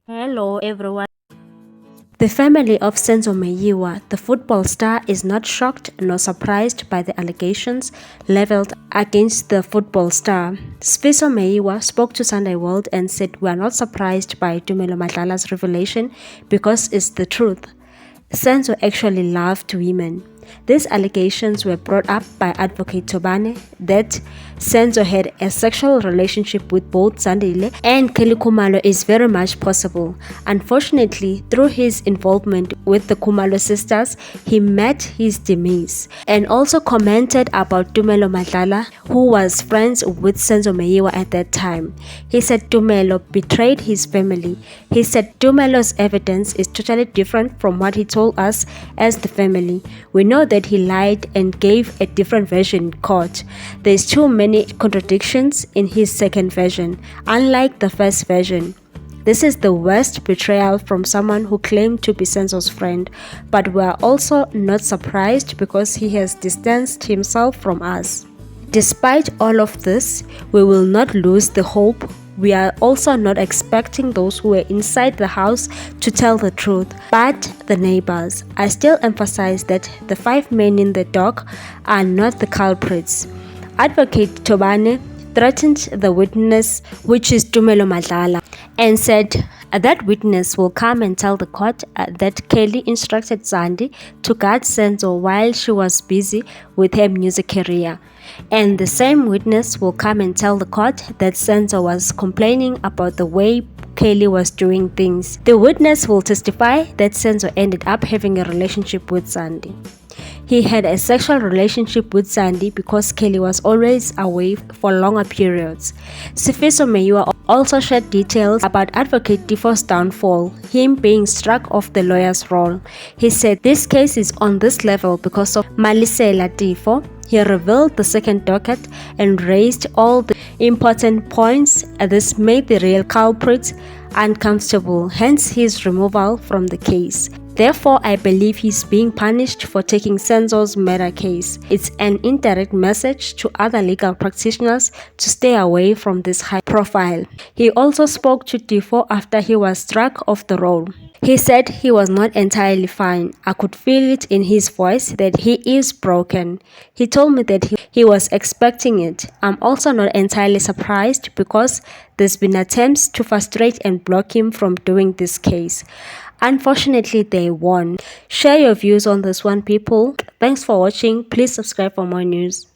Hello everyone. The family of Senzo Meyiwa, the football star, is not shocked nor surprised by the allegations leveled against the football star. Sfiso Meyiwa spoke to Sunday World and said, "We are not surprised by Tumelo Madlala's revelation because it's the truth. Senzo actually loved women." These allegations were brought up by advocate Tobane that Senzo had a sexual relationship with both Zandile and Kelly Kumalo is very much possible. Unfortunately, through his involvement with the Kumalo sisters, he met his demise, and also commented about Tumelo Madlala, who was friends with Senzo Meyiwa at that time. He said Tumelo betrayed his family. He said Tumelo's evidence is totally different from what he told us as the family. We know that he lied and gave a different version in court. There's too many contradictions in his second version, unlike the first version. This is the worst betrayal from someone who claimed to be Senzo's friend, but we are also not surprised because he has distanced himself from us. Despite all of this, we will not lose the hope. We are also not expecting those who were inside the house to tell the truth, but the neighbors. I still emphasize that the 5 men in the dock are not the culprits. Advocate Tobane threatened the witness, which is Tumelo Madlala, and said that witness will come and tell the court that Kelly instructed Zandi to guard Senzo while she was busy with her music career. And the same witness will come and tell the court that Senzo was complaining about the way Kelly was doing things. The witness will testify that Senzo ended up having a relationship with Zandi. He had a sexual relationship with Zandi because Kelly was always away for longer periods. Sfiso Meyiwa also shared details about Advocate Tifo's downfall, him being struck off the lawyer's role. He said this case is on this level because of Malisela Tifo. He revealed the second docket and raised all the important points. This made the real culprit uncomfortable, hence his removal from the case. Therefore, I believe he's being punished for taking Senzo's murder case. It's an indirect message to other legal practitioners to stay away from this high profile. He also spoke to Tifo after he was struck off the role. He said he was not entirely fine. I could feel it in his voice that he is broken. He told me that he was expecting it. I'm also not entirely surprised because there's been attempts to frustrate and block him from doing this case. Unfortunately, they won. Share your views on this one, people. Thanks for watching. Please subscribe for more news.